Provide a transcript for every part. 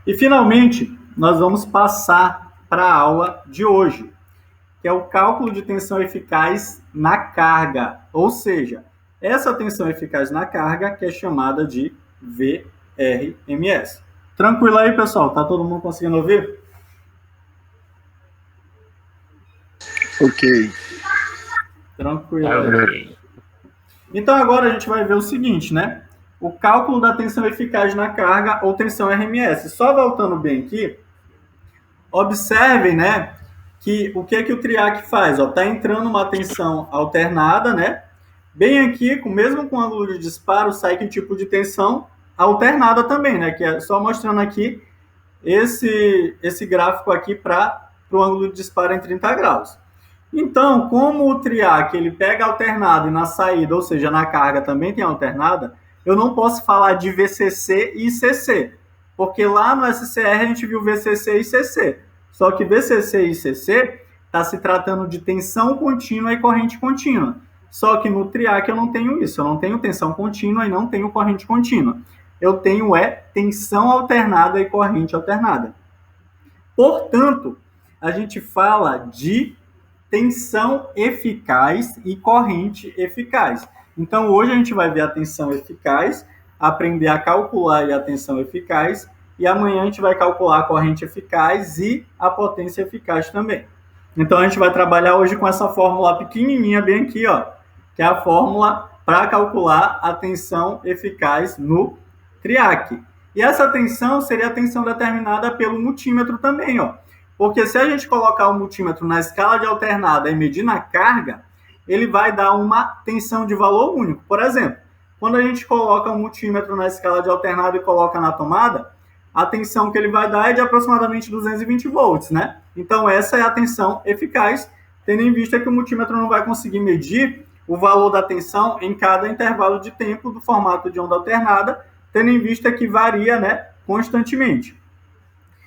E, finalmente, nós vamos passar para a aula de hoje, que é o cálculo de tensão eficaz na carga, ou seja, essa tensão eficaz na carga que é chamada de VRMS. Tranquilo aí, pessoal? Tá todo mundo conseguindo ouvir? Ok. Tranquilo aí. Então, agora a gente vai ver o seguinte, né? O cálculo da tensão eficaz na carga ou tensão RMS. Só voltando bem aqui, observem, né, que o que o triac faz? Está entrando uma tensão alternada, né? Bem aqui, mesmo com o ângulo de disparo, sai que tipo de tensão alternada também, né? Que é só mostrando aqui esse gráfico aqui para o ângulo de disparo em 30 graus. Então, como o triac ele pega alternado e na saída, ou seja, na carga também tem alternada, eu não posso falar de VCC e CC, porque lá no SCR a gente viu VCC e CC. Só que VCC e CC está se tratando de tensão contínua e corrente contínua. Só que no triac eu não tenho isso, eu não tenho tensão contínua e não tenho corrente contínua. Eu tenho tensão alternada e corrente alternada. Portanto, a gente fala de tensão eficaz e corrente eficaz. Então, hoje a gente vai ver a tensão eficaz, aprender a calcular a tensão eficaz, e amanhã a gente vai calcular a corrente eficaz e a potência eficaz também. Então, a gente vai trabalhar hoje com essa fórmula pequenininha bem aqui, ó, que é a fórmula para calcular a tensão eficaz no triac. E essa tensão seria a tensão determinada pelo multímetro também, ó. Porque se a gente colocar o multímetro na escala de alternada e medir na carga, ele vai dar uma tensão de valor único. Por exemplo, quando a gente coloca o multímetro na escala de alternada e coloca na tomada, a tensão que ele vai dar é de aproximadamente 220 volts, né? Então essa é a tensão eficaz, tendo em vista que o multímetro não vai conseguir medir o valor da tensão em cada intervalo de tempo do formato de onda alternada, tendo em vista que varia, né, constantemente.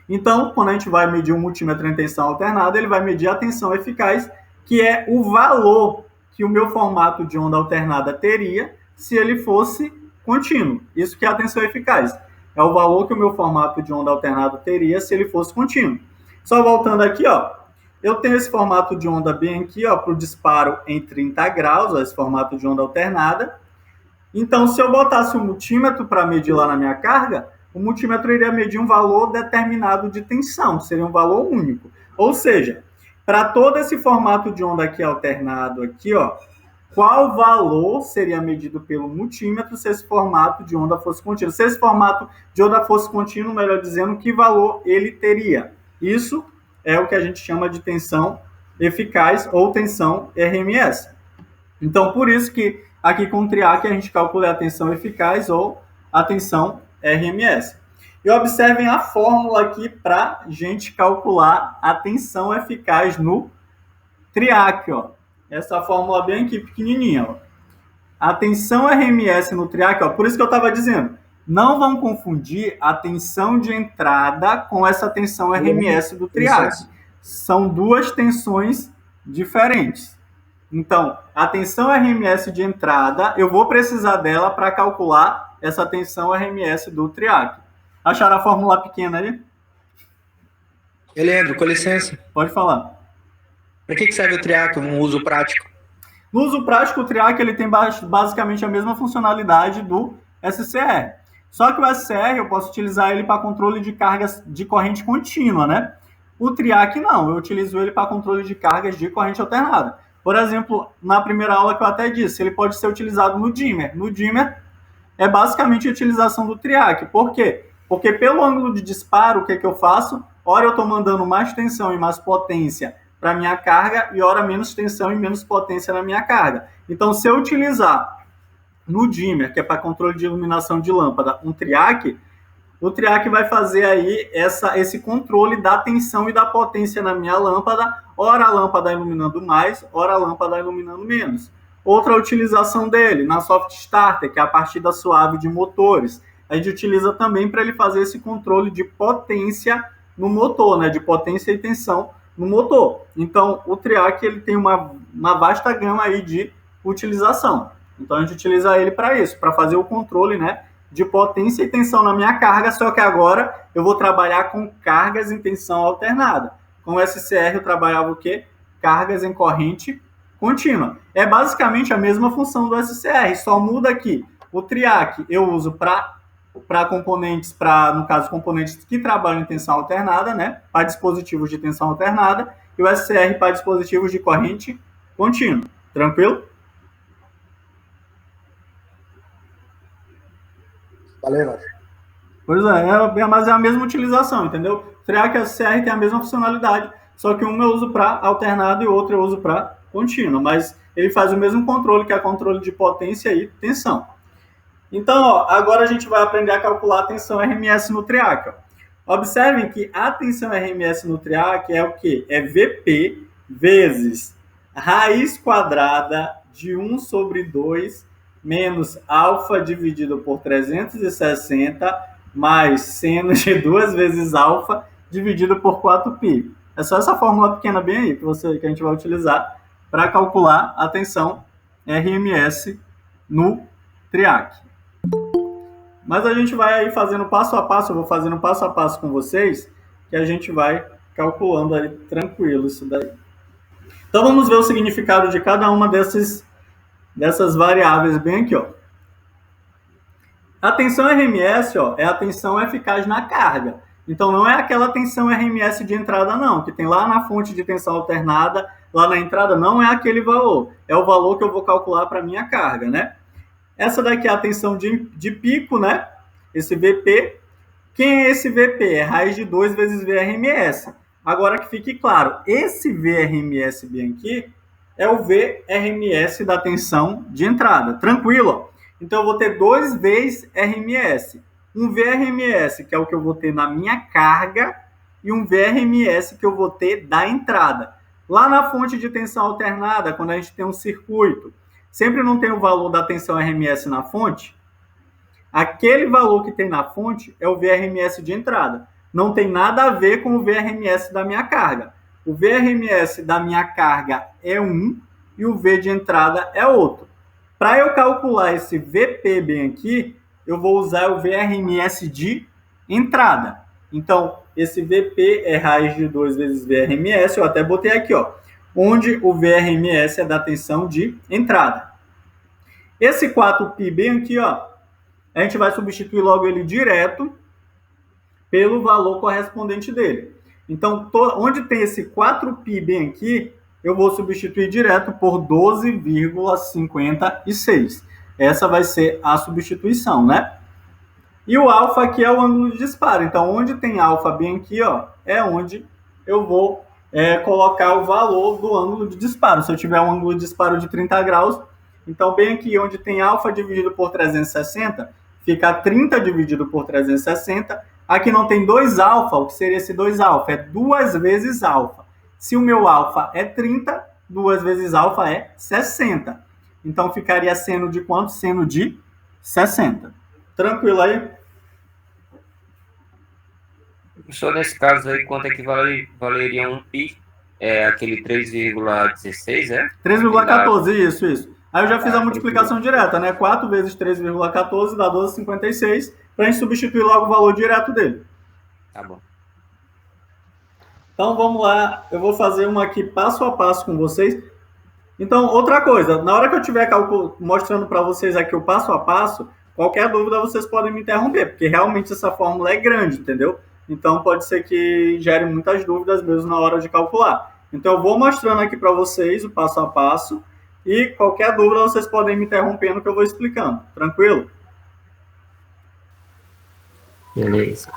Então, quando a gente vai medir um multímetro em tensão alternada, ele vai medir a tensão eficaz, que é o valor que o meu formato de onda alternada teria se ele fosse contínuo. Isso que é a tensão eficaz. É o valor que o meu formato de onda alternada teria se ele fosse contínuo. Só voltando aqui, ó, eu tenho esse formato de onda bem aqui, ó, para o disparo em 30 graus, ó, esse formato de onda alternada. Então, se eu botasse um multímetro para medir lá na minha carga, o multímetro iria medir um valor determinado de tensão, seria um valor único. Ou seja, para todo esse formato de onda aqui alternado aqui, ó, qual valor seria medido pelo multímetro se esse formato de onda fosse contínuo? Se esse formato de onda fosse contínuo, melhor dizendo, que valor ele teria? Isso é o que a gente chama de tensão eficaz ou tensão RMS. Então, por isso que aqui com o triac a gente calcula a tensão eficaz ou a tensão RMS. E observem a fórmula aqui para a gente calcular a tensão eficaz no triac, ó. Essa fórmula bem aqui, pequenininha, ó. A tensão RMS no triac, ó, por isso que eu estava dizendo, não vão confundir a tensão de entrada com essa tensão RMS do triac. São duas tensões diferentes. Então, a tensão RMS de entrada, eu vou precisar dela para calcular essa tensão RMS do triac. Acharam a fórmula pequena aí? Leandro, com licença. Pode falar. Para que serve o triac no uso prático? No uso prático, o triac ele tem basicamente a mesma funcionalidade do SCR. Só que o SCR eu posso utilizar ele para controle de cargas de corrente contínua, né? O triac não, eu utilizo ele para controle de cargas de corrente alternada. Por exemplo, na primeira aula que eu até disse, ele pode ser utilizado no dimmer. No dimmer é basicamente a utilização do triac. Por quê? Porque pelo ângulo de disparo, o que eu faço? Ora eu estou mandando mais tensão e mais potência para minha carga e ora menos tensão e menos potência na minha carga. Então, se eu utilizar no dimmer, que é para controle de iluminação de lâmpada, um triac, o triac vai fazer aí esse controle da tensão e da potência na minha lâmpada, ora a lâmpada iluminando mais, ora a lâmpada iluminando menos. Outra utilização dele, na soft starter, que é a partida suave de motores, a gente utiliza também para ele fazer esse controle de potência no motor, né, de potência e tensão no motor. Então, o triac ele tem uma vasta gama aí de utilização. Então, a gente utiliza ele para isso, para fazer o controle, né, de potência e tensão na minha carga, só que agora eu vou trabalhar com cargas em tensão alternada. Com o SCR eu trabalhava o quê? Cargas em corrente contínua. É basicamente a mesma função do SCR, só muda aqui. O TRIAC eu uso para componentes, no caso, componentes que trabalham em tensão alternada, né? Para dispositivos de tensão alternada, e o SCR para dispositivos de corrente contínua. Tranquilo? Valeu. Pois mas é a mesma utilização, entendeu? TRIAC e SCR tem a mesma funcionalidade, só que um eu uso para alternado e o outro eu uso para contínuo, mas ele faz o mesmo controle, que é controle de potência e tensão. Então, ó, agora a gente vai aprender a calcular a tensão RMS no TRIAC. Observem que a tensão RMS no TRIAC é o quê? É VP vezes raiz quadrada de 1 sobre 2 menos alfa dividido por 360 mais seno de 2 vezes alfa dividido por 4π. É só essa fórmula pequena bem aí que a gente vai utilizar para calcular a tensão RMS no TRIAC. Mas a gente vai aí fazendo passo a passo, eu vou fazendo passo a passo com vocês, que a gente vai calculando aí tranquilo isso daí. Então vamos ver o significado de cada uma dessas variáveis bem aqui, ó. A tensão RMS, ó, é a tensão eficaz na carga. Então não é aquela tensão RMS de entrada não, que tem lá na fonte de tensão alternada, lá na entrada não é aquele valor, é o valor que eu vou calcular para minha carga, né? Essa daqui é a tensão de pico, né? Esse VP. Quem é esse VP? É raiz de 2 vezes VRMS. Agora que fique claro, esse VRMS bem aqui é o VRMS da tensão de entrada. Tranquilo? Então eu vou ter 2 vezes RMS. Um VRMS, que é o que eu vou ter na minha carga, e um VRMS que eu vou ter da entrada. Lá na fonte de tensão alternada, quando a gente tem um circuito, sempre não tem o valor da tensão RMS na fonte, aquele valor que tem na fonte é o VRMS de entrada. Não tem nada a ver com o VRMS da minha carga. O VRMS da minha carga é um e o V de entrada é outro. Para eu calcular esse VP bem aqui, eu vou usar o VRMS de entrada. Então, esse VP é raiz de 2 vezes VRMS, eu até botei aqui, ó, onde o VRMS é da tensão de entrada. Esse 4π bem aqui, ó, a gente vai substituir logo ele direto pelo valor correspondente dele. Então, onde tem esse 4π bem aqui, eu vou substituir direto por 12,56. Essa vai ser a substituição, né? E o alfa aqui é o ângulo de disparo. Então, onde tem alfa bem aqui, ó, é onde eu vou colocar o valor do ângulo de disparo. Se eu tiver um ângulo de disparo de 30 graus, então bem aqui onde tem alfa dividido por 360, fica 30 dividido por 360. Aqui não tem 2 alfa, o que seria esse 2 alfa? É 2 vezes alfa. Se o meu alfa é 30, 2 vezes alfa é 60. Então ficaria seno de quanto? Seno de 60. Tranquilo aí? Só nesse caso aí, quanto é que valeria um π? É aquele 3,16, é? 3,14, isso. Aí eu já fiz a multiplicação direta, né? 4 vezes 3,14 dá 12,56, para a gente substituir logo o valor direto dele. Tá bom. Então vamos lá, eu vou fazer uma aqui passo a passo com vocês. Então, outra coisa, na hora que eu estiver mostrando para vocês aqui o passo a passo, qualquer dúvida vocês podem me interromper, porque realmente essa fórmula é grande, entendeu? Então pode ser que gere muitas dúvidas mesmo na hora de calcular. Então eu vou mostrando aqui para vocês o passo a passo e qualquer dúvida vocês podem me interrompendo que eu vou explicando. Tranquilo? Beleza.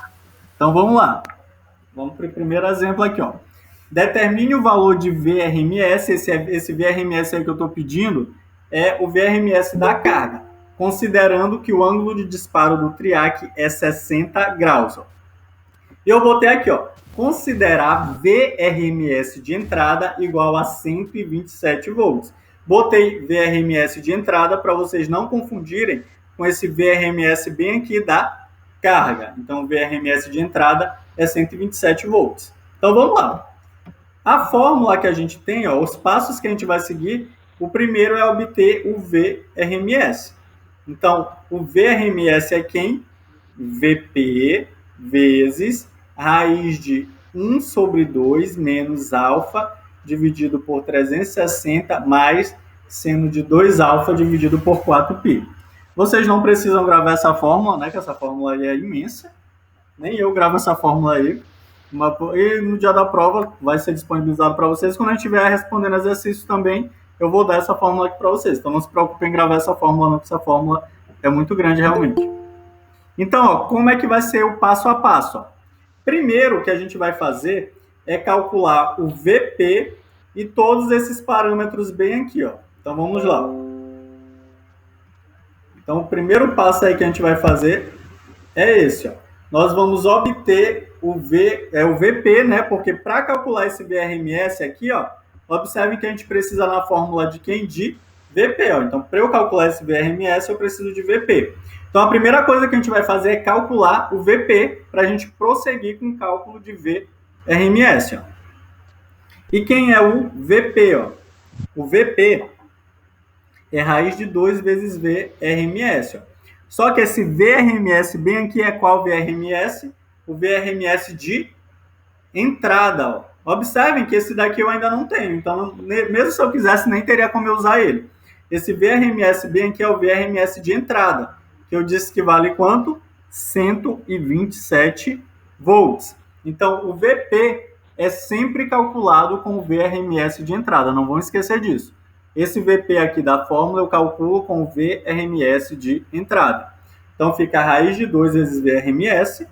Então vamos lá. Vamos para o primeiro exemplo aqui, ó. Determine o valor de VRMS, esse VRMS aí que eu estou pedindo é o VRMS da carga, considerando que o ângulo de disparo do TRIAC é 60 graus. Ó. Eu botei aqui, ó, considerar VRMS de entrada igual a 127 volts. Botei VRMS de entrada para vocês não confundirem com esse VRMS bem aqui da carga. Então, o VRMS de entrada é 127 volts. Então, vamos lá. A fórmula que a gente tem, ó, os passos que a gente vai seguir, o primeiro é obter o VRMS. Então, o VRMS é quem? VP vezes raiz de 1 sobre 2 menos alfa dividido por 360 mais seno de 2 alfa dividido por 4π. Vocês não precisam gravar essa fórmula, né? Que essa fórmula aí é imensa. Nem eu gravo essa fórmula aí. E no dia da prova vai ser disponibilizado para vocês. Quando a gente estiver respondendo exercícios também, eu vou dar essa fórmula aqui para vocês. Então não se preocupem em gravar essa fórmula, não, porque essa fórmula é muito grande realmente. Então, ó, como é que vai ser o passo a passo? Ó? Primeiro, o que a gente vai fazer é calcular o VP e todos esses parâmetros bem aqui. Ó. Então, vamos lá. Então, o primeiro passo aí que a gente vai fazer é esse. Ó. Nós vamos obter o VP, né? Porque para calcular esse VRMS aqui, ó, observe que a gente precisa na fórmula de quem? De VP. Ó. Então, para eu calcular esse VRMS, eu preciso de VP. Então, a primeira coisa que a gente vai fazer é calcular o VP para a gente prosseguir com o cálculo de VRMS. Ó. E quem é o VP? Ó? O VP é raiz de 2 vezes VRMS. Ó. Só que esse VRMS bem aqui é qual VRMS? O VRMS de entrada. Ó. Observem que esse daqui eu ainda não tenho. Então, mesmo se eu quisesse, nem teria como eu usar ele. Esse VRMS bem aqui é o VRMS de entrada. Que eu disse que vale quanto? 127 volts. Então, o VP é sempre calculado com o VRMS de entrada. Não vão esquecer disso. Esse VP aqui da fórmula eu calculo com o VRMS de entrada. Então, fica a raiz de 2 vezes VRMS.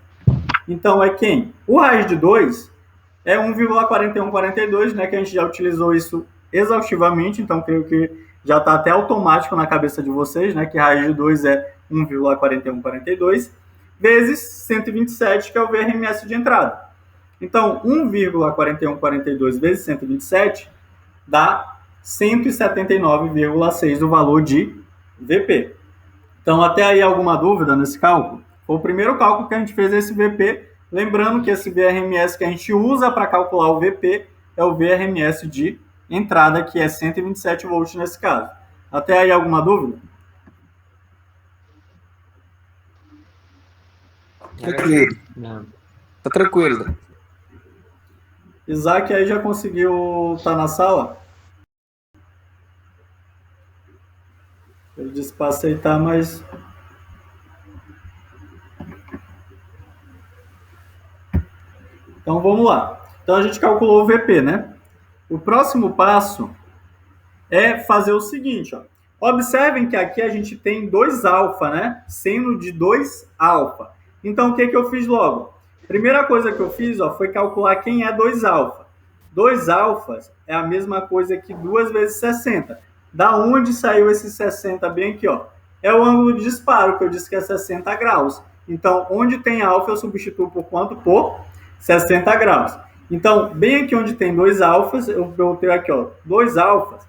Então, é quem? O raiz de 2 é 1,4142, né? Que a gente já utilizou isso exaustivamente. Então, creio que já está até automático na cabeça de vocês, né? Que raiz de 2 é 1,4142 vezes 127, que é o VRMS de entrada. Então, 1,4142 vezes 127 dá 179,6 o valor de VP. Então, até aí alguma dúvida nesse cálculo? Foi o primeiro cálculo que a gente fez esse VP. Lembrando que esse VRMS que a gente usa para calcular o VP é o VRMS de entrada, que é 127 volts nesse caso. Até aí alguma dúvida? Tranquilo. Tá tranquilo. Isaac aí já conseguiu estar na sala? Ele disse para aceitar, mas... Então vamos lá. Então a gente calculou o VP, né? O próximo passo é fazer o seguinte, ó. Observem que aqui a gente tem 2 alfa, né? Seno de 2 alfa. Então o que eu fiz logo? Primeira coisa que eu fiz, ó, foi calcular quem é 2 alfa. 2 alfas é a mesma coisa que 2 vezes 60. Da onde saiu esse 60 bem aqui, ó? É o ângulo de disparo, que eu disse que é 60 graus. Então, onde tem alfa, eu substituo por quanto? Por 60 graus. Então, bem aqui onde tem 2 alfas, eu botei aqui, ó, 2 alfas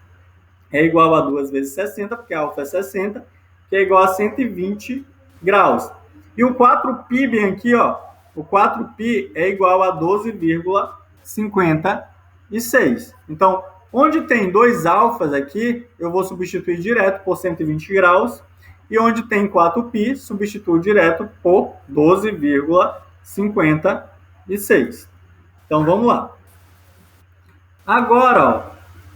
é igual a 2 vezes 60, porque a alfa é 60, que é igual a 120 graus. E o 4π bem aqui, ó, o 4π é igual a 12,56. Então, onde tem 2 alfas aqui, eu vou substituir direto por 120 graus. E onde tem 4π, substituo direto por 12,56. Então, vamos lá. Agora, ó,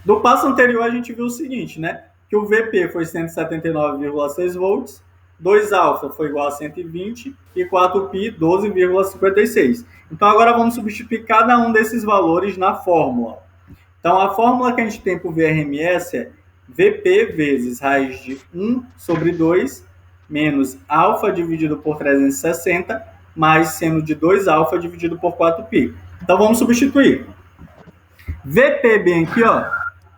do passo anterior a gente viu o seguinte, né? Que o VP foi 179,6 volts, 2 alfa foi igual a 120 e 4π 12,56. Então agora vamos substituir cada um desses valores na fórmula. Então a fórmula que a gente tem para o VRMS é VP vezes raiz de 1 sobre 2 menos alfa dividido por 360 mais seno de 2 alfa dividido por 4π. Então vamos substituir. VP bem aqui, ó,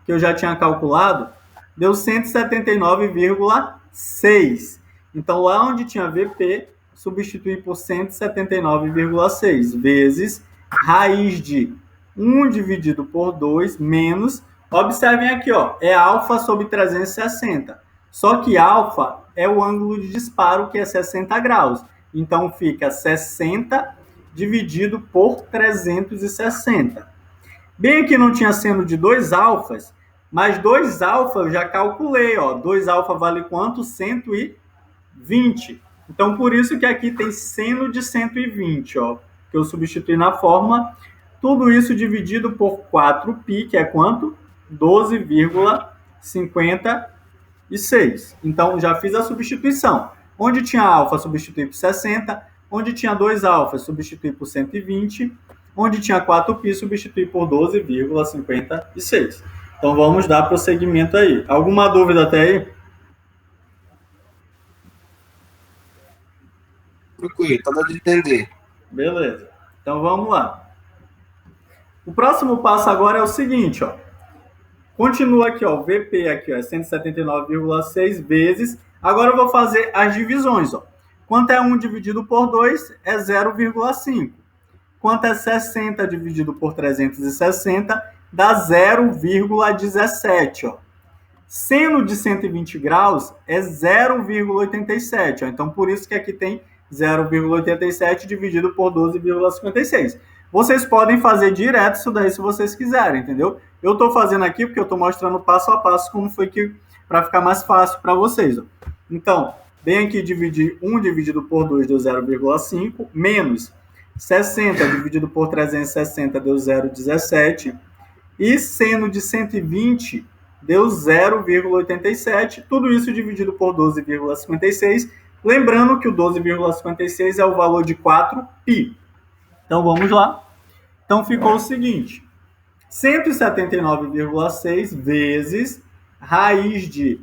que eu já tinha calculado, deu 179,6. Então, lá onde tinha VP, substituir por 179,6 vezes raiz de 1 dividido por 2 menos, observem aqui, ó, é alfa sobre 360. Só que alfa é o ângulo de disparo, que é 60 graus. Então, fica 60 dividido por 360. Bem aqui não tinha seno de 2 alfas, mas 2 alfa eu já calculei, ó. 2 alfa vale quanto? 120. 20. Então, por isso que aqui tem seno de 120, ó, que eu substituí na fórmula. Tudo isso dividido por 4π, que é quanto? 12,56. Então, já fiz a substituição. Onde tinha alfa, substituí por 60. Onde tinha 2 alfas, substituí por 120. Onde tinha 4π, substituí por 12,56. Então, vamos dar prosseguimento aí. Alguma dúvida até aí? Tranquilo, tá dando de entender. Beleza. Então, vamos lá. O próximo passo agora é o seguinte, ó. Continua aqui, ó, VP aqui, ó, 179,6 vezes. Agora eu vou fazer as divisões, ó. Quanto é 1 dividido por 2? É 0,5. Quanto é 60 dividido por 360? Dá 0,17, ó. Seno de 120 graus é 0,87, ó. Então, por isso que aqui tem 0,87 dividido por 12,56. Vocês podem fazer direto isso daí se vocês quiserem, entendeu? Eu estou fazendo aqui porque eu estou mostrando passo a passo como foi que para ficar mais fácil para vocês. Ó. Então, vem aqui dividir 1 dividido por 2 deu 0,5, menos 60 dividido por 360 deu 0,17, e seno de 120 deu 0,87, tudo isso dividido por 12,56, lembrando que o 12,56 é o valor de 4π. Então, vamos lá. Então, ficou o seguinte. 179,6 vezes raiz de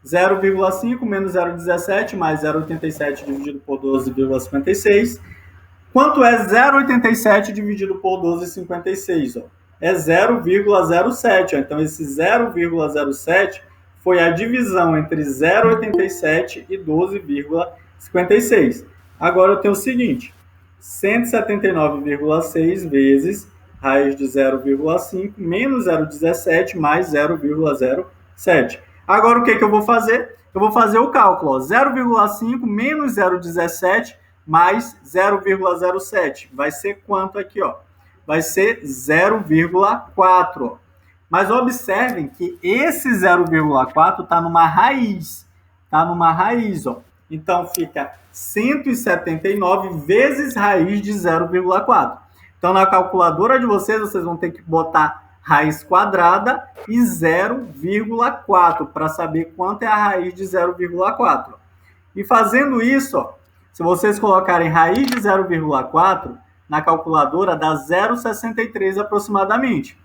0,5 menos 0,17 mais 0,87 dividido por 12,56. Quanto é 0,87 dividido por 12,56? É 0,07. Então, esse 0,07 foi a divisão entre 0,87 e 12,56. Agora eu tenho o seguinte. 179,6 vezes raiz de 0,5 menos 0,17 mais 0,07. Agora, o que eu vou fazer? Eu vou fazer o cálculo. 0,5 menos 0,17 mais 0,07. Vai ser quanto aqui? Ó? Vai ser 0,4. Mas observem que esse 0,4 está numa raiz. Está numa raiz, ó. Então, fica 179 vezes raiz de 0,4. Então, na calculadora de vocês, vocês vão ter que botar raiz quadrada e 0,4 para saber quanto é a raiz de 0,4. E fazendo isso, ó, se vocês colocarem raiz de 0,4 na calculadora, dá 0,63 aproximadamente.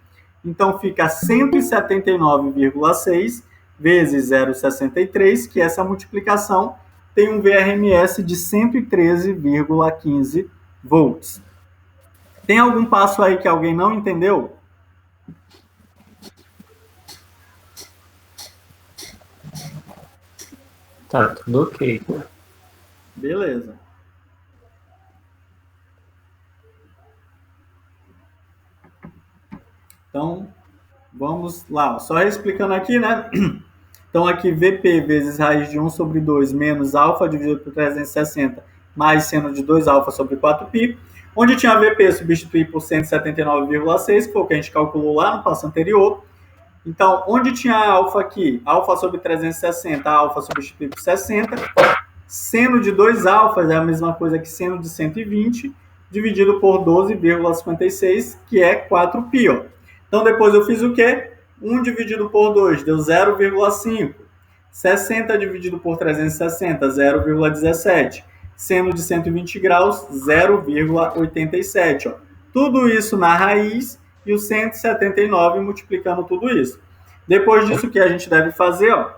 Então, fica 179,6 vezes 0,63, que essa multiplicação tem um VRMS de 113,15 volts. Tem algum passo aí que alguém não entendeu? Tá tudo ok. Beleza. Então, vamos lá. Só explicando aqui, né? Então, aqui, VP vezes raiz de 1 sobre 2 menos alfa dividido por 360 mais seno de 2 alfa sobre 4π. Onde tinha VP, substituir por 179,6, que foi o que a gente calculou lá no passo anterior. Então, onde tinha alfa aqui? Alfa sobre 360, alfa substituir por 60. Seno de 2 alfas é a mesma coisa que seno de 120, dividido por 12,56, que é 4π. Ó. Então, depois eu fiz o quê? 1 dividido por 2 deu 0,5. 60 dividido por 360, 0,17. Seno de 120 graus, 0,87. Ó. Tudo isso na raiz e o 179 multiplicando tudo isso. Depois disso, o que a gente deve fazer? Ó,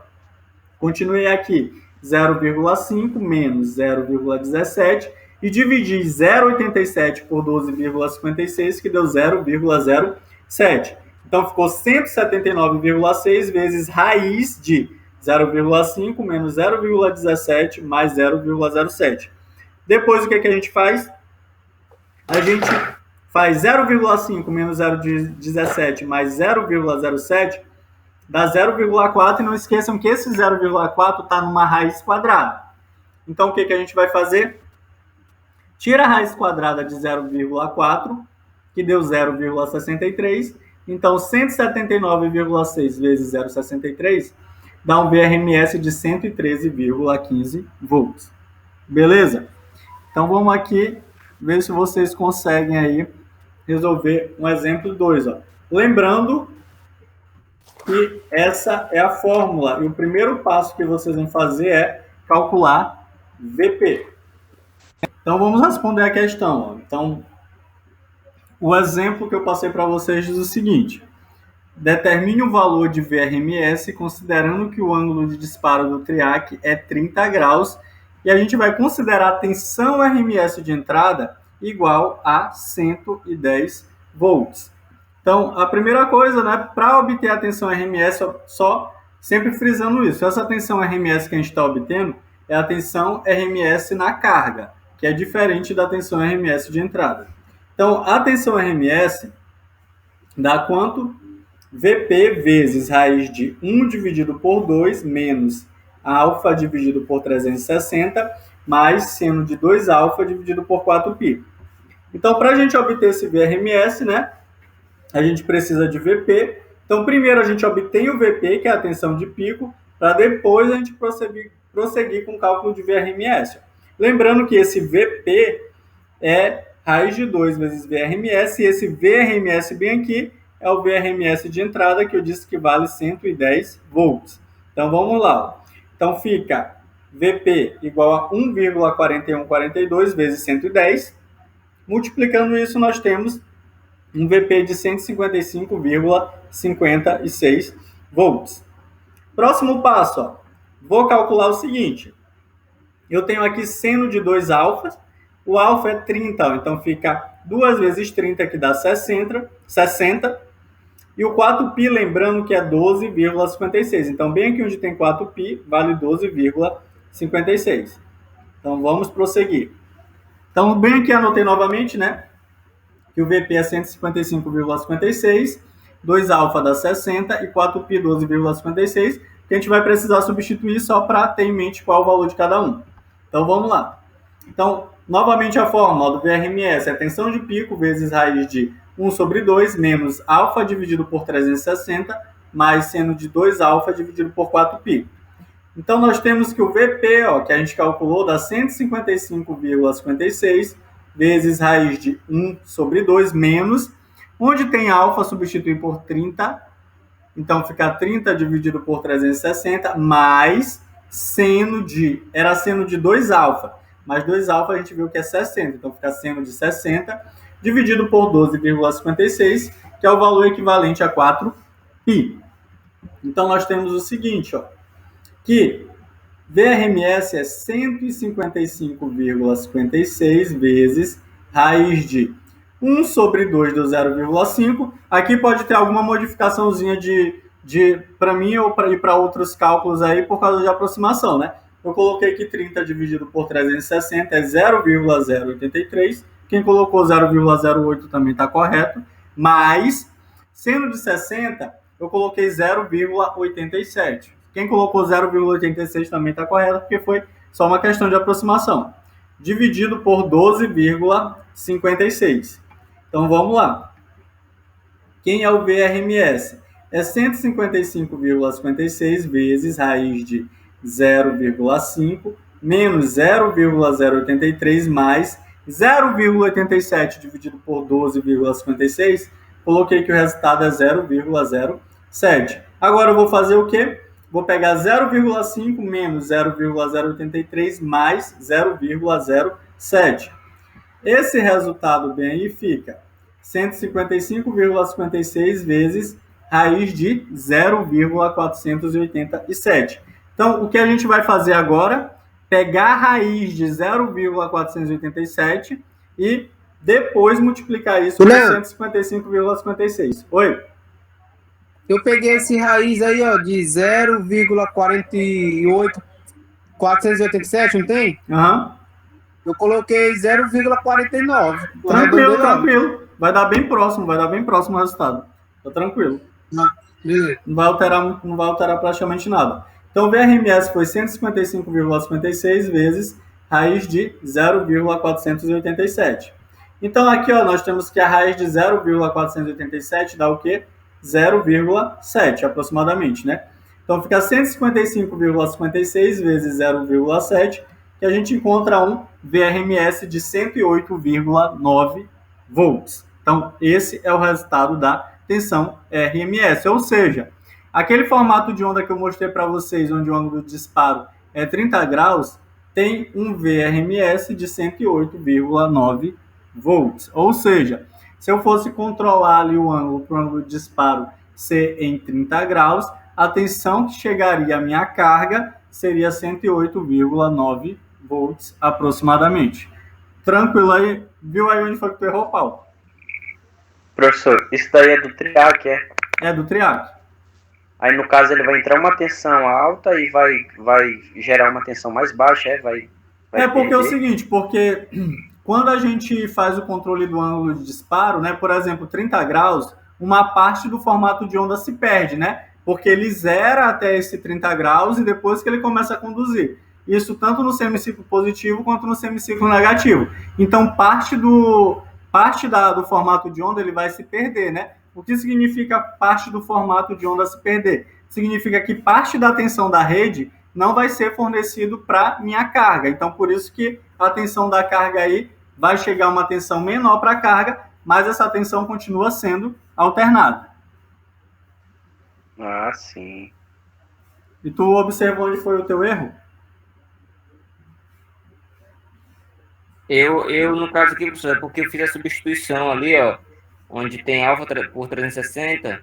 continuei aqui. 0,5 menos 0,17 e dividir 0,87 por 12,56, que deu 0,07. Então, ficou 179,6 vezes raiz de 0,5 menos 0,17 mais 0,07. Depois, o que a gente faz? A gente faz 0,5 menos 0,17 mais 0,07, dá 0,4, e não esqueçam que esse 0,4 está numa raiz quadrada. Então, o que a gente vai fazer? Tira a raiz quadrada de 0,4, que deu 0,63. Então, 179,6 vezes 0,63 dá um VRMS de 113,15 volts. Beleza? Então vamos aqui ver se vocês conseguem aí resolver um exemplo 2. Lembrando que essa é a fórmula e o primeiro passo que vocês vão fazer é calcular VP. Então vamos responder a questão. Então, o exemplo que eu passei para vocês diz o seguinte: determine o valor de VRMS considerando que o ângulo de disparo do triac é 30 graus e a gente vai considerar a tensão RMS de entrada igual a 110 volts. Então, a primeira coisa, né, para obter a tensão RMS, só sempre frisando isso, essa tensão RMS que a gente está obtendo é a tensão RMS na carga, que é diferente da tensão RMS de entrada. Então, a tensão RMS dá quanto? VP vezes raiz de 1 dividido por 2 menos alfa dividido por 360 mais seno de 2 alfa dividido por 4π. Então, para a gente obter esse VRMS, né, a gente precisa de VP. Então, primeiro a gente obtém o VP, que é a tensão de pico, para depois a gente prosseguir com o cálculo de VRMS. Lembrando que esse VP é raiz de 2 vezes VRMS, e esse VRMS bem aqui é o VRMS de entrada, que eu disse que vale 110 volts. Então, vamos lá. Então, fica VP igual a 1,4142 vezes 110. Multiplicando isso, nós temos um VP de 155,56 volts. Próximo passo, vou calcular o seguinte. Eu tenho aqui seno de 2 alfas. O alfa é 30, então fica 2 vezes 30, que dá 60. E o 4π, lembrando que é 12,56. Então, bem aqui onde tem 4π, vale 12,56. Então, vamos prosseguir. Então, bem aqui anotei novamente, né? Que o VP é 155,56, 2 alfa dá 60 e 4π 12,56, que a gente vai precisar substituir só para ter em mente qual é o valor de cada um. Então, vamos lá. Então, novamente a fórmula do VRMS é tensão de pico vezes raiz de 1 sobre 2 menos alfa dividido por 360 mais seno de 2 alfa dividido por 4π. Então, nós temos que o VP, que a gente calculou, dá 155,56 vezes raiz de 1 sobre 2 menos, onde tem alfa, substitui por 30, então fica 30 dividido por 360, mais seno de 2 alfa, mas 2 alfa a gente viu que é 60, então fica seno de 60, dividido por 12,56, que é o valor equivalente a 4π. Então, nós temos o seguinte, que VRMS é 155,56 vezes raiz de 1 sobre 2 do 0,5. Aqui pode ter alguma modificaçãozinha para mim ou para outros cálculos aí por causa de aproximação, né? Eu coloquei que 30 dividido por 360 é 0,083. Quem colocou 0,08 também está correto. Mas, seno de 60, eu coloquei 0,87. Quem colocou 0,86 também está correto, porque foi só uma questão de aproximação. Dividido por 12,56. Então, vamos lá. Quem é o VRMS? É 155,56 vezes raiz de 0,5 menos 0,083 mais 0,87 dividido por 12,56. Coloquei que o resultado é 0,07. Agora eu vou fazer o quê? Vou pegar 0,5 menos 0,083 mais 0,07. Esse resultado bem aí fica 155,56 vezes raiz de 0,487. Então, o que a gente vai fazer agora? Pegar a raiz de 0,487 e depois multiplicar isso por 155,56. Oi? Eu peguei esse raiz aí, de 0,487, não tem? Aham. Eu coloquei 0,49. Tranquilo. Vai dar bem próximo o resultado. Tá tranquilo. Beleza. Não vai alterar praticamente nada. Então, o VRMS foi 155,56 vezes raiz de 0,487. Então, aqui nós temos que a raiz de 0,487 dá o quê? 0,7 aproximadamente, né? Então fica 155,56 vezes 0,7, que a gente encontra um VRMS de 108,9 volts. Então esse é o resultado da tensão RMS, ou seja, aquele formato de onda que eu mostrei para vocês, onde o ângulo de disparo é 30 graus, tem um VRMS de 108,9 volts. Ou seja, se eu fosse controlar ali o ângulo para o ângulo de disparo ser em 30 graus, a tensão que chegaria à minha carga seria 108,9 volts aproximadamente. Tranquilo aí? Viu aí onde foi que tu errou, Paulo? Professor, isso daí é do triac, é? É do triac. Aí no caso ele vai entrar uma tensão alta e vai gerar uma tensão mais baixa, vai porque é o seguinte, porque quando a gente faz o controle do ângulo de disparo, né, por exemplo, 30 graus, uma parte do formato de onda se perde, né? Porque ele zera até esse 30 graus e depois que ele começa a conduzir. Isso tanto no semiciclo positivo quanto no semiciclo negativo. Então, parte do formato de onda ele vai se perder, né? O que significa parte do formato de onda se perder? Significa que parte da tensão da rede não vai ser fornecido para minha carga. Então, por isso que a tensão da carga aí vai chegar uma tensão menor para a carga, mas essa tensão continua sendo alternada. Ah, sim. E tu observou onde foi o teu erro? Eu no caso aqui, professor, é porque eu fiz a substituição ali, ó, onde tem alfa por 360,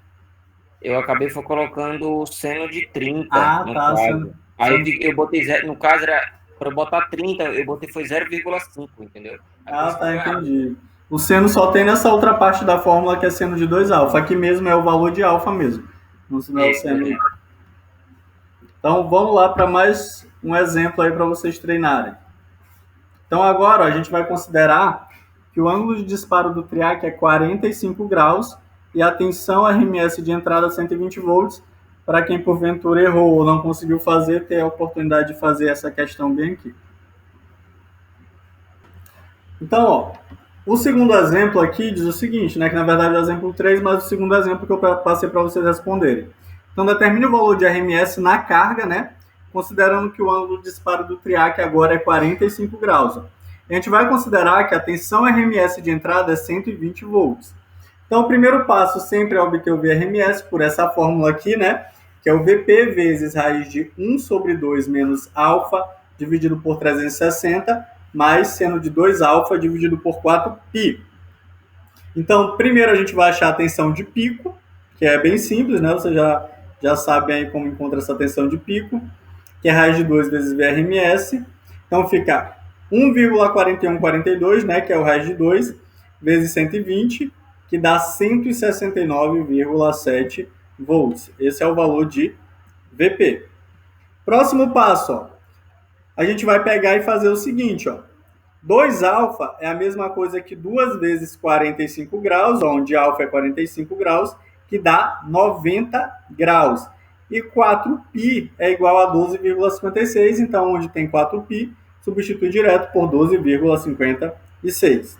eu acabei colocando o seno de 30 no caso. Aí eu botei, no caso era, para botar 30, eu botei foi 0,5, entendeu? Ah, tá, entendi. O seno só tem nessa outra parte da fórmula que é seno de 2 alfa. Aqui mesmo é o valor de alfa mesmo. Não é o seno. Então vamos lá para mais um exemplo aí para vocês treinarem. Então agora a gente vai considerar que o ângulo de disparo do triac é 45 graus e a tensão RMS de entrada 120 volts. Para quem porventura errou ou não conseguiu fazer, ter a oportunidade de fazer essa questão bem aqui. Então, ó, o segundo exemplo aqui diz o seguinte, né, que na verdade é o exemplo 3, mas o segundo exemplo que eu passei para vocês responderem. Então, determine o valor de RMS na carga, né, considerando que o ângulo de disparo do triac agora é 45 graus. Ó. A gente vai considerar que a tensão RMS de entrada é 120 volts. Então, o primeiro passo sempre é obter o VRMS por essa fórmula aqui, né, que é o VP vezes raiz de 1 sobre 2 menos alfa dividido por 360, mais seno de 2 alfa dividido por 4π. Então, primeiro a gente vai achar a tensão de pico, que é bem simples, né? Você já sabe aí como encontra essa tensão de pico, que é raiz de 2 vezes VRMS. Então, fica 1,4142, né? Que é o raiz de 2, vezes 120, que dá 169,7 volts. Esse é o valor de VP. Próximo passo, ó. A gente vai pegar e fazer o seguinte, ó. 2 alfa é a mesma coisa que 2 vezes 45 graus, onde alfa é 45 graus, que dá 90 graus. E 4π é igual a 12,56, então onde tem 4π, substitui direto por 12,56.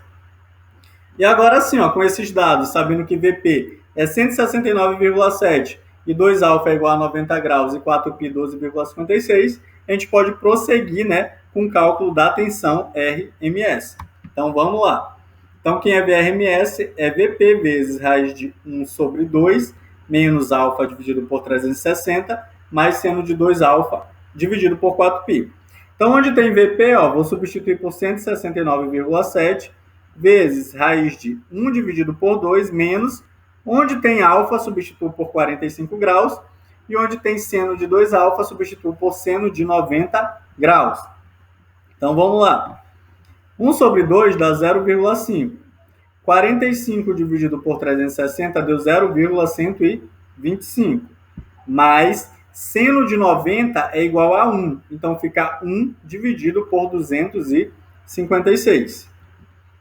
E agora sim, ó, com esses dados, sabendo que VP é 169,7 e 2 alfa é igual a 90 graus e 4π 12,56, a gente pode prosseguir, né, com o cálculo da tensão RMS. Então, vamos lá. Então, quem é VRMS é VP vezes raiz de 1 sobre 2, menos alfa dividido por 360, mais seno de 2 alfa dividido por 4π. Então, onde tem VP, ó, vou substituir por 169,7, vezes raiz de 1 dividido por 2, menos, onde tem alfa, substituo por 45 graus, e onde tem seno de 2 alfa, substituo por seno de 90 graus. Então, vamos lá. 1 sobre 2 dá 0,5. 45 dividido por 360 deu 0,125. Mais seno de 90 é igual a 1. Então, fica 1 dividido por 256.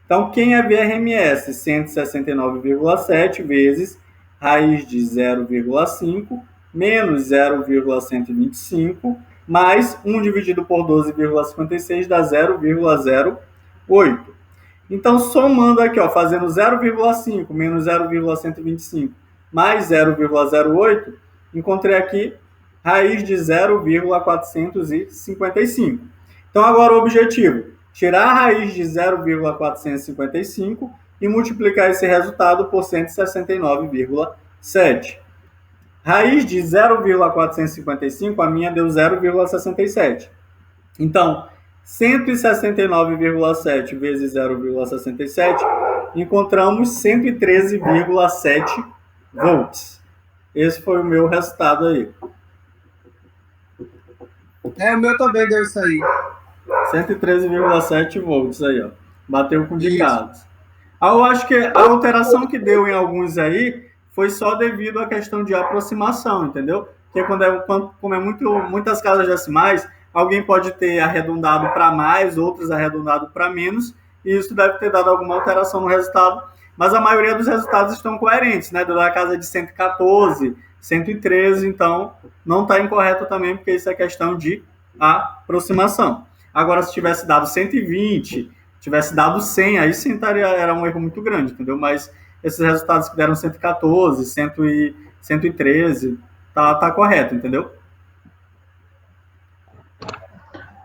Então, quem é VRMS? 169,7 vezes raiz de 0,5 menos 0,125 mais 1 dividido por 12,56 dá 0,08. Então, somando aqui, ó, fazendo 0,5 menos 0,125 mais 0,08, encontrei aqui raiz de 0,455. Então, agora o objetivo, tirar a raiz de 0,455 e multiplicar esse resultado por 169,7. Raiz de 0,455, a minha deu 0,67. Então, 169,7 vezes 0,67, encontramos 113,7 volts. Esse foi o meu resultado aí. O meu também deu isso aí. 113,7 volts aí, ó. Bateu com dicados. Eu acho que a alteração que deu em alguns aí foi só devido à questão de aproximação, entendeu? Porque como é muitas casas decimais, alguém pode ter arredondado para mais, outros arredondado para menos, e isso deve ter dado alguma alteração no resultado, mas a maioria dos resultados estão coerentes, né? Da casa de 114, 113, então não está incorreto também, porque isso é questão de aproximação. Agora, se tivesse dado 120, tivesse dado 100, aí sim era um erro muito grande, entendeu? Mas esses resultados que deram 114, 113, tá correto, entendeu?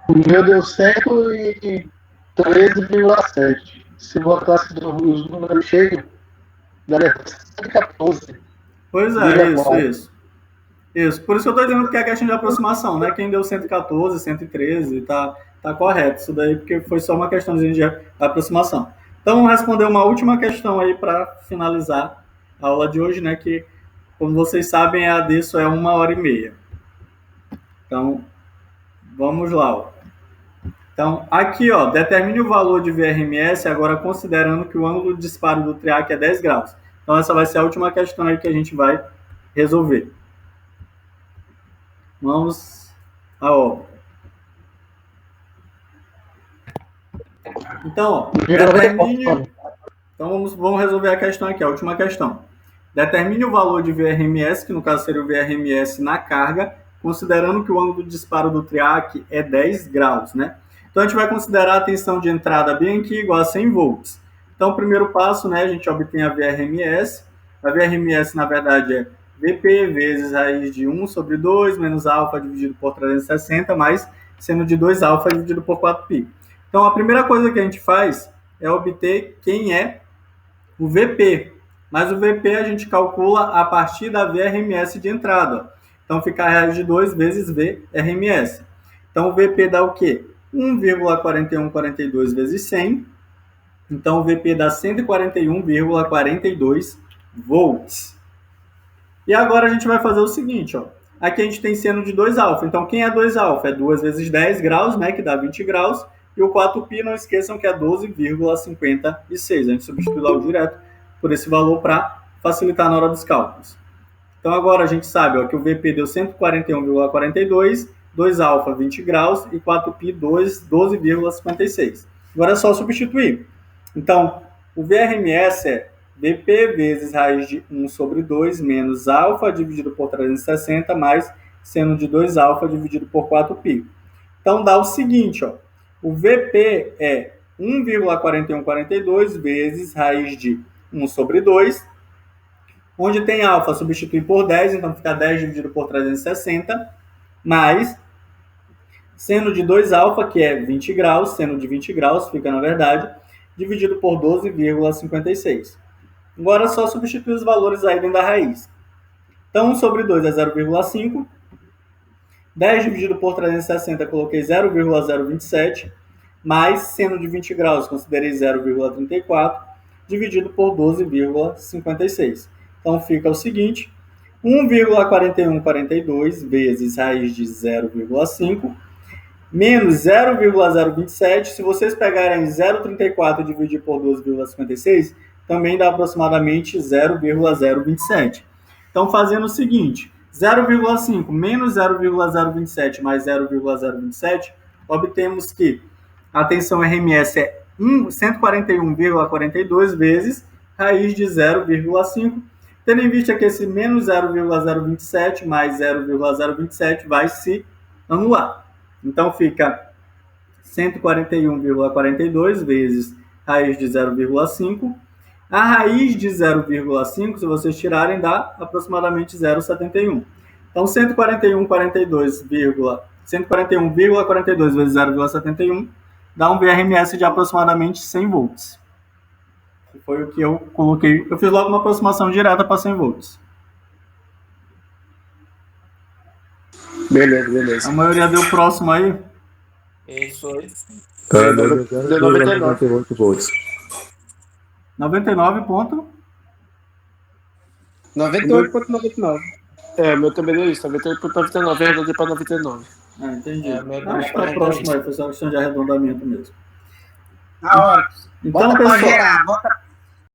O meu deu 113,7. Se botasse os números cheios, daria 114. Pois é, isso. Por isso que eu estou dizendo que é questão de aproximação, né? Quem deu 114, 113, tá correto. Isso daí porque foi só uma questãozinha de aproximação. Então, vamos responder uma última questão aí para finalizar a aula de hoje, né? Que, como vocês sabem, a AD só é 1h30. Então, vamos lá, ó. Então, aqui, ó, determine o valor de VRMS agora considerando que o ângulo de disparo do triac é 10 graus. Então, essa vai ser a última questão aí que a gente vai resolver. Vamos à obra. Então, ó, determine... Então, vamos resolver a questão aqui, a última questão. Determine o valor de VRMS, que no caso seria o VRMS na carga, considerando que o ângulo de disparo do triac é 10 graus, né? Então, a gente vai considerar a tensão de entrada bem aqui igual a 100 volts. Então, o primeiro passo, né, a gente obtém a VRMS. A VRMS, na verdade, é VP vezes raiz de 1 sobre 2, menos alfa dividido por 360, mais seno de 2 alfa dividido por 4π. Então, a primeira coisa que a gente faz é obter quem é o VP. Mas o VP a gente calcula a partir da VRMS de entrada. Então, fica a raiz de 2 vezes VRMS. Então, o VP dá o quê? 1,4142 vezes 100. Então, o VP dá 141,42 volts. E agora a gente vai fazer o seguinte, ó. Aqui a gente tem seno de 2 alfa. Então, quem é 2 alfa? É 2 vezes 10 graus, né, que dá 20 graus. E o 4π, não esqueçam que é 12,56. A gente substitui logo direto por esse valor para facilitar na hora dos cálculos. Então, agora a gente sabe, ó, que o VP deu 141,42, 2 alfa 20 graus e 4π 12,56. Agora é só substituir. Então, o VRMS é VP vezes raiz de 1 sobre 2 menos alfa dividido por 360 mais seno de 2 alfa dividido por 4π. Então, dá o seguinte, ó. O VP é 1,4142 vezes raiz de 1 sobre 2, onde tem alfa, substitui por 10, então fica 10 dividido por 360, mais seno de 2 alfa, que é 20 graus, seno de 20 graus, fica na verdade, dividido por 12,56. Agora é só substituir os valores aí dentro da raiz. Então, 1 sobre 2 é 0,5. 10 dividido por 360, coloquei 0,027. Mais seno de 20 graus, considerei 0,34. Dividido por 12,56. Então, fica o seguinte. 1,4142 vezes raiz de 0,5 menos 0,027. Se vocês pegarem 0,34 e dividir por 12,56, também dá aproximadamente 0,027. Então, fazendo o seguinte, 0,5 menos 0,027 mais 0,027, obtemos que a tensão RMS é 141,42 vezes raiz de 0,5, tendo em vista que esse menos 0,027 mais 0,027 vai se anular. Então, fica 141,42 vezes raiz de 0,5. A raiz de 0,5, se vocês tirarem, dá aproximadamente 0,71. Então, 141,42 vezes 0,71 dá um VRMS de aproximadamente 100 volts. Que foi o que eu coloquei. Eu fiz logo uma aproximação direta para 100 volts. Beleza. A maioria deu próximo aí. Isso aí. Deu 99 volts. 99 ponto. 98,99. O meu também deu isso, 98,99, arredondei para 99. Ah, entendi. Meu Acho que tá próximo aí, foi só uma questão de arredondamento mesmo. Na hora. Então, Bota pra pessoal, gerar, bota